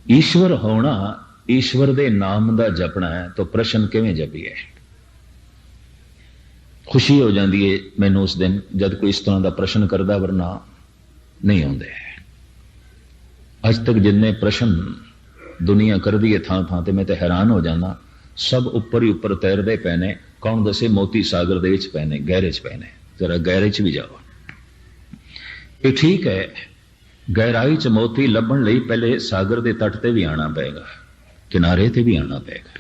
ईश्वर होना, ईश्वर दे नाम दा जपना है, तो प्रश्न किवें जपीए? खुशी हो जाती है मैनू उस दिन जब कोई इस तरह का प्रश्न करता, वरना नहीं आते। अज तक जिन्ने प्रश्न दुनिया कर दी है थां थां ते, मैं तो हैरान हो जाना। सब उपर ही उपर तैरते पे ने। कौन दसे मोती सागर दे विच पे ने, गहरे च पे ने। जरा गहरे च भी जाओ। ये ठीक है, गहराई च मोती लभण लई पहले सागर के तट ते भी आना पेगा, किनारे ते भी आना पेगा,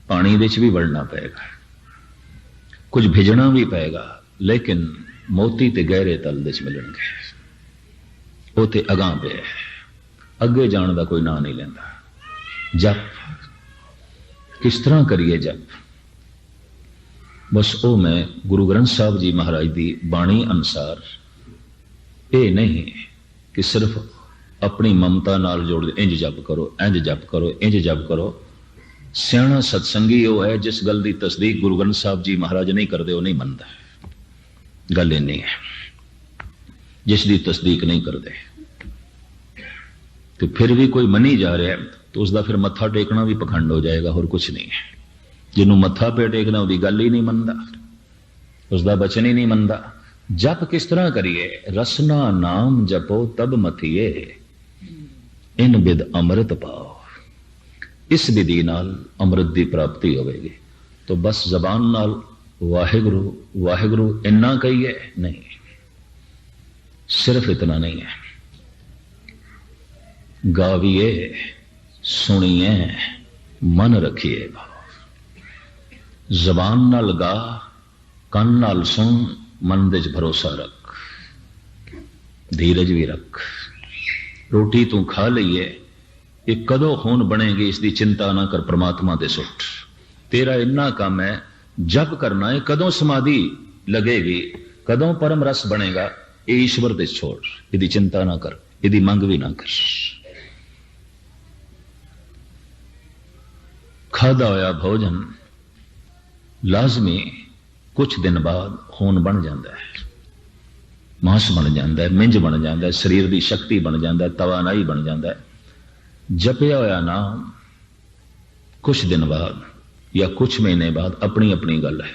पानी दे च भी वड़ना पेगा, कुछ भिजना भी पेगा, लेकिन मोती ते गहरे तल दे च मिलणगे। वो ते अगां पे, अगे जाने का कोई नाम नहीं लेंदा। जप किस तरह करिए जप? बस वो मैं गुरु ग्रंथ साहब जी महाराज की बाणी अनुसार, ये नहीं कि सिर्फ अपनी ममता नाल जोड़ दे, इंज जप करो, इंज जप करो, इंज जप करो। सियाणा सत्संगी वो है जिस गल की तस्दीक गुरु ग्रंथ साहब जी महाराज नहीं करते, वो नहीं मनता। गल इन्नी है, जिसकी तस्दीक नहीं करते तो फिर भी कोई मनी जा रहा है, तो उसका फिर मत्था टेकना भी पखंड हो जाएगा, और कुछ नहीं है। जिन्हों मत्था पे टेकना उसकी गल ही नहीं मनता, उसका बचन ही नहीं मनता। जप किस तरह करिए? रसना नाम जपो तब मथिए, इन विद अमृत पाओ। इस विधि नाल अमृत की प्राप्ति होगी। तो बस जबान नाल वाहिगुरु वाहिगुरु इन्ना कहिए नहीं, सिर्फ इतना नहीं है। गाविए, सुनिए, मन रखिए भाव। जबान नाल गा, कन नाल सुन, मन दे च भरोसा रख, धीरज भी रख। रोटी तू खा लईए, ये कदों खून बनेगी इसकी चिंता ना कर, परमात्मा दे सुट। तेरा इन्ना काम है, जप करना है। कदों समाधि लगेगी, कदों परम रस बनेगा, ये ईश्वर दे छोड़, यदि चिंता ना कर, यदि मंग भी ना कर। खादा होया भोजन लाजमी कुछ दिन बाद खून बन जाता है, मांस बन जाता है, मिंज बन जाता है, शरीर की शक्ति बन जाता है, तवानाई बन जाता है। जपिया होया नाम कुछ दिन बाद या कुछ महीने बाद अपनी अपनी गल है।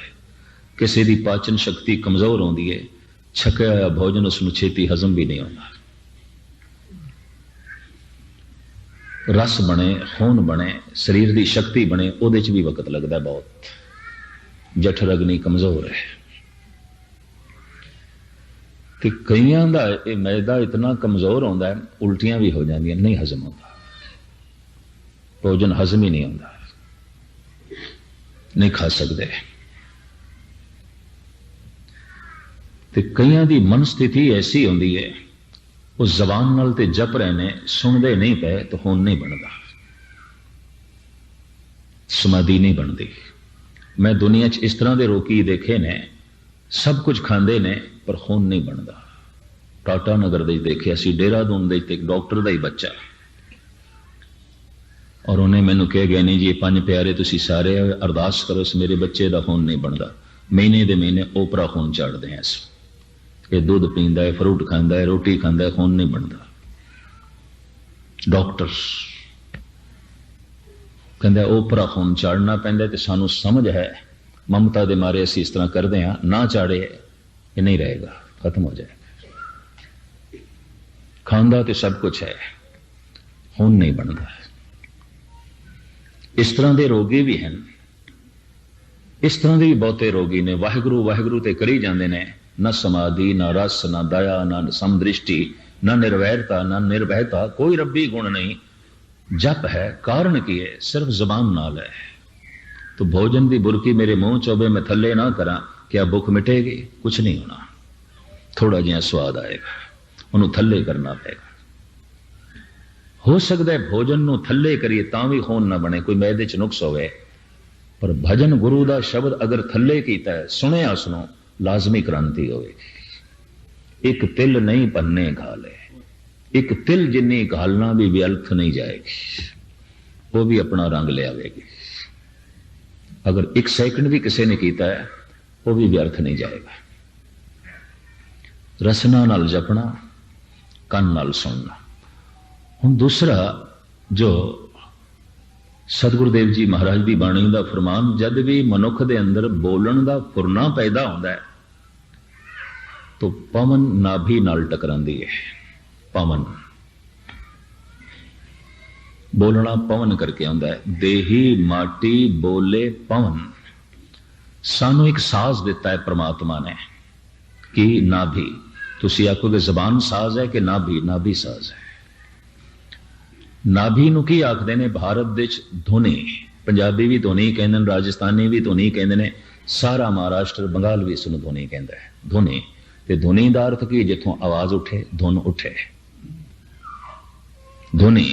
किसी की पाचन शक्ति कमजोर होती है, छकिया होया भोजन उसमें छेती हजम भी नहीं होता। रस बने, खून बने, शरीर की शक्ति बने, उहदे च भी वक्त लगता है बहुत। जठर अग्नि कमजोर है। तो कईयां दा ये मैदा इतना कमजोर होता है, उल्टियां भी हो जांदियां, नहीं हजम होता, भोजन हजम ही नहीं होता, नहीं खा सकते। तो कईयां दी मन स्थिति ऐसी होती है, वो जबान नाल ते जप रहे ने, सुनते नहीं पे तो खून नहीं बनता, समाधि नहीं बनती। मैं दुनिया च इस तरह के रोगी देखे ने, सब कुछ खाते ने पर खून नहीं बनता। टाटा नगर दे देखे सी, देहरादून दे एक डॉक्टर का ही बच्चा, और उन्हें मैनू कह गया, नहीं जी ये 5 प्यारे तुसी सारे अरदास करो, मेरे बच्चे का खून नहीं बनता। महीने दे महीने ओपरा खून चाड़ते हैं। ये दूध पींदा है, फ्रूट खाता है, रोटी खाता है, खून नहीं बनता। डॉक्टर कहता ओपरा खून चाड़ना पैंदा, तो सानू समझ है ममता दे मारे असी इस तरह करते हैं, ना चाड़े ये नहीं रहेगा, खत्म हो जाएगा। खांदा तो सब कुछ है, खून नहीं बनता। इस तरह के रोगी भी हैं, इस तरह के भी बहुते रोगी ने। वाहिगुरु वाहिगुरु ते करी जाते ने, न समाधि, न रस, न दया, न समदृष्टि, न निर्वैरता, न निर्भयता, कोई रब्बी गुण नहीं। जप है, कारण की है, सिर्फ जबान नाल है। तो भोजन की बुरकी मेरे मुंह चोबे मैं थले ना करा, क्या भुख मिटेगी? कुछ नहीं होना, थोड़ा जिहा स्वाद आएगा, उन्होंने थले करना पड़ेगा। हो सकता है भोजन नू थले करिए तां भी खून ना बने, कोई मैदे च नुक्स होवे, पर भजन गुरु का शब्द अगर थले कीता है, सुनिया सुनो, लाजमी क्रांति होगी। एक तिल नहीं पन्ने घाले, एक तिल जिन्नी घालना भी व्यर्थ नहीं जाएगी, वो भी अपना रंग ले आवेगी। अगर 1 सेकंड भी किसी ने कीता है, वो भी व्यर्थ नहीं जाएगा। रसना नाल जपना, कन नाल सुनना। हुण दूसरा, जो सतगुरुदेव जी महाराज की बाणी का फरमान, जद भी मनुख के अंदर बोलण का फुरना पैदा होता है तो पवन नाभि नाल टकरांदी है। पवन बोलना पवन करके आंदा है। देही माटी बोले पवन। सानू एक साज दिता है परमात्मा ने कि नाभि। तुसी आखोगे जबान साज है कि नाभि? नाभि साज है। नाभि नूं की आखदे ने भारत विच? धुनी। पंजाबी भी धुनी कहंदे ने, राजस्थानी भी धुनी कहंदे ने, सारा महाराष्ट्र बंगाल भी इसनूं धुनी कहंदा है। धुनी ते धुनी दा अर्थ की जिथों आवाज उठे, धुन उठे। धुनी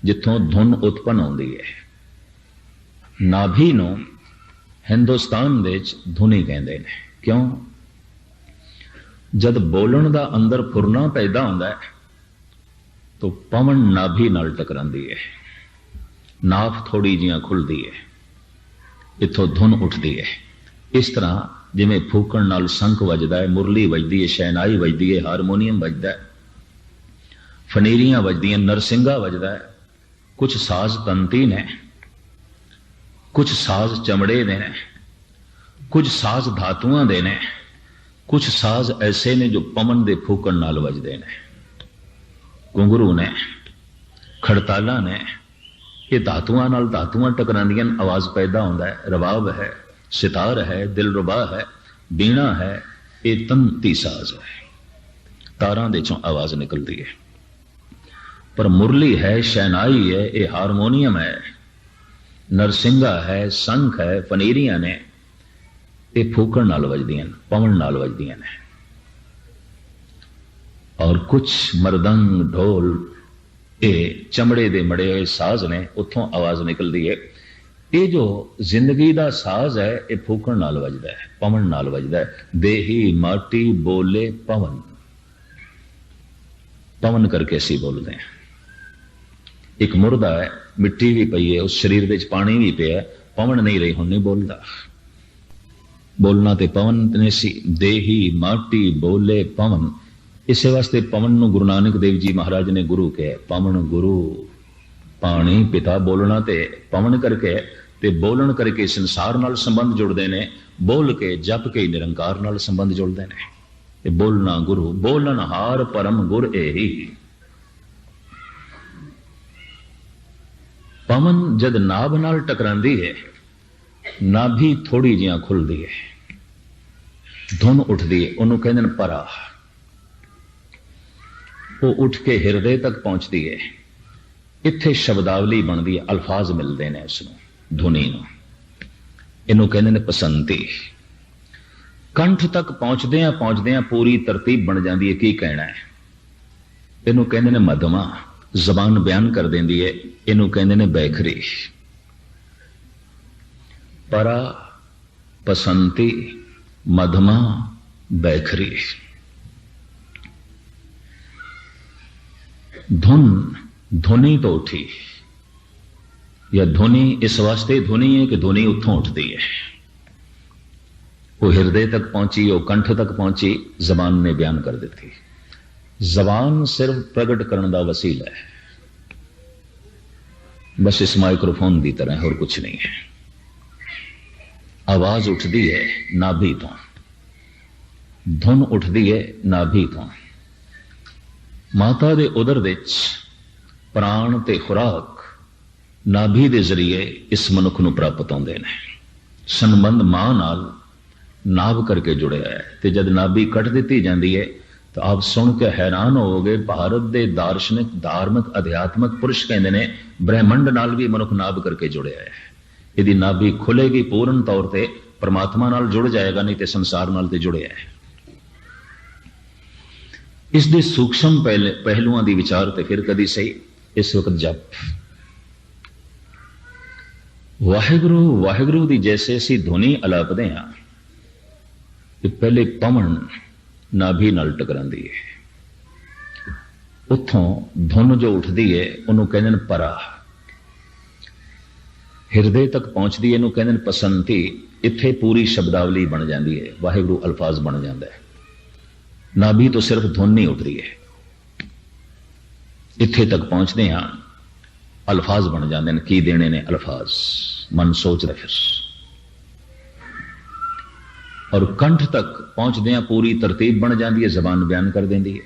जिथों धुन उत्पन्न होंदी है। नाभि नूं हिंदुस्तान विच धुनी कहंदे ने। क्यों? जद बोलण दा अंदर फुरना पैदा होंदा है तो पवन नाभि नाल टकरांदी है। नाभ थोड़ी जिहां खुलदी है, इथों धुन उठदी है। इस तरह जिवें फूकण नाल शंख वजदा है, मुरली वजदी है, शहनाई वजदी है, हारमोनीयम वजदा है, फनेरियां वजदियां, नरसिंगा वजदा है। कुछ साज तंती ने, कुछ साज चमड़े दे ने, कुछ साज धातुआं दे ने, कुछ साज ऐसे ने जो पवन दे फूकण नाल वजदे ने। घुंघरू ने, खड़ताला ने, ये धातुआं नाल धातुआं टकरांदियां, आवाज पैदा होंदा है। रबाब है, सितार है, दिलरुबा है, बीणा है, ये तंती साज है। तारां दे चों आवाज निकलती है। पर मुरली है, शहनाई है, ये हारमोनियम है, नरसिंगा है, शंख है, फनेरियां ने, ये फूकण नाल वजदियां, पवन नाल वजदियां ने। और कुछ मरदंग, ढोल, ये चमड़े दे मड़े हुए साज ने, उत्थों आवाज निकलती है। ये जो जिंदगी दा साज है, ये फूकण नाल वजदा है, पवन नाल वजदा है। देही माटी बोले पवन। पवन करके असी बोलते हैं। एक मुर्दा है, मिट्टी भी पई है, उस शरीर विच पानी भी पिया, पवन नहीं रही, हुण नहीं बोलदा। बोलना ते पवन ने सी। देही माटी बोले पवन। इस वास्ते पवन नूं गुरु नानक देव जी महाराज ने गुरु कहा। पवन गुरु, पानी पिता, बोलना ते पवन करके ते बोलन करके संसार नाल संबंध जुड़ते ने, बोल के जप के निरंकार नाल संबंध जुड़ते ने। ये बोलना गुरु, बोलन हार परम गुर एही। पवन जद नाभ नाल टकरांदी है, नाभि थोड़ी जिहां खुलदी है, धुन उठदी है, उन्होंने कहते हैं परा। वो उठ के हिरदे तक पहुंचती है। इत्थे शब्दावली बनती है, अल्फाज मिलते हैं उसनूं, धुनी नूं। इनू कहते हैं पसंती। कंठ तक पहुंचदियां पूरी तरतीब बन जाती है, की कहना है। इनू कहते हैं मधमा, जबान बयान कर देंदी है, इनू कहते हैं बैखरी। परा, पसंती, मधमा, बैखरी। धुन, धुनी तो उठी, या धुनी इस वास्ते धुनी है कि धुनी उठों उठती है। वो हृदय तक पहुंची, वो कंठ तक पहुंची, जबान ने बयान कर दी। जबान सिर्फ प्रगट करने का वसीला है, बस इस माइक्रोफोन की तरह, और कुछ नहीं है। आवाज उठती है नाभि तो, धुन उठती है नाभि तो। माता दे उदर विच प्राण ते खुराक नाभि दे जरिए इस मनुख नूं प्राप्त होंदे ने। संबंध मां नाल नाभ करके जुड़िया है। ते जद नाभि कट दी जाती है तो आप सुन के हैरान होवोगे, भारत दे दार्शनिक, धार्मिक, अध्यात्मक पुरुष कहते ने ब्रह्मंड नाल भी मनुख नाभ करके जुड़िया है। यदि नाभि खुलेगी पूर्ण तौर पर परमात्मा नाल जुड़ जाएगा, नहीं तो संसार नाल ते जुड़िया है। इस दे सूक्ष्म पहलुआं दी विचार ते फिर कदी सही। इस वक्त जप वाहिगुरु वाहिगुरु दी जैसे असी ध्वनि अलापदे हां, कि पहले पवन नाभि नाल टकरांदी है, उत्थों धुन जो उठदी है उन्होंने कहते हैं परा। हिरदे तक पहुंचती है, इन्हों कहते हैं पसंती। इत्थे पूरी शब्दावली बन जाती है, वाहिगुरु अल्फाज बन जाता है। नाभि तो सिर्फ धुन नहीं उठ रही है। इत्थे तक पहुंचते हैं, अल्फाज बन जाते हैं। की देने ने अल्फाज, मन सोचता फिर, और कंठ तक पहुंचदे पूरी तरतीब बन जाती है, जबान बयान कर देती है।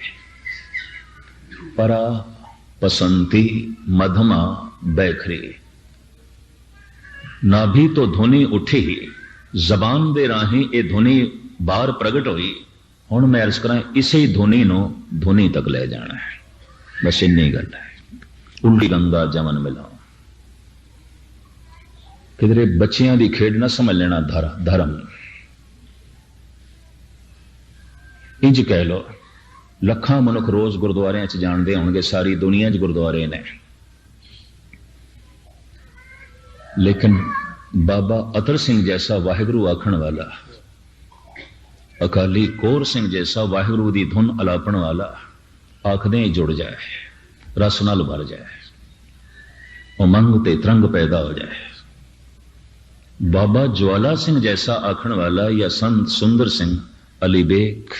परा पसंती मधमा बैखरी, नाभि तो धुनी उठी, जबान दे राही ये धुनी बाहर प्रगट हुई। हुण मैं अर्ज करा इसे धुनी नो धुनी तक ले जाना है, बस इन्नी गल है। उल्टी गंगा जमन मिलाओ, किधरे बच्चियां दी खेड ना समझ लेना धर्म। इंज कह लो लखां मनुख रोज गुरुद्वारियां च जानते होंगे, सारी दुनिया च गुरुद्वारे ने, लेकिन बाबा अतर सिंह जैसा वाहिगुरु आखण वाला, अकाली कोर सिंह जैसा वाहिगुरु दी धुन अलापण वाला आखदे जुड़ जाए, रस नाल भर जाए, उमंग ते तरंग पैदा हो जाए। बाबा ज्वाला सिंह जैसा आखण वाला या संत सुंदर सिंह अली बेग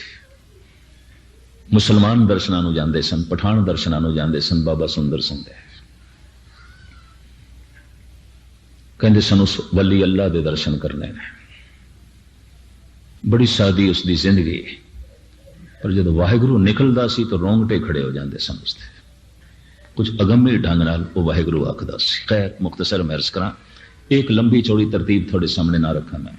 मुसलमान दर्शनां जाते सन, पठान दर्शनां जाते सन। बाबा सुंदर सिंह दे कहते सन उस वली अल्लाह के दर्शन करने ने। बड़ी सादी उसकी जिंदगी, पर जब वाहिगुरु निकलता सी तो रोंगटे खड़े हो जाते सन उसके। कुछ अगम्य ढंग नाल वो वाहिगुरु आखदा सी। खैर मुख्तसर मैं अर्ज करा, एक लंबी चौड़ी तरतीब थोड़े सामने ना रखा मैं।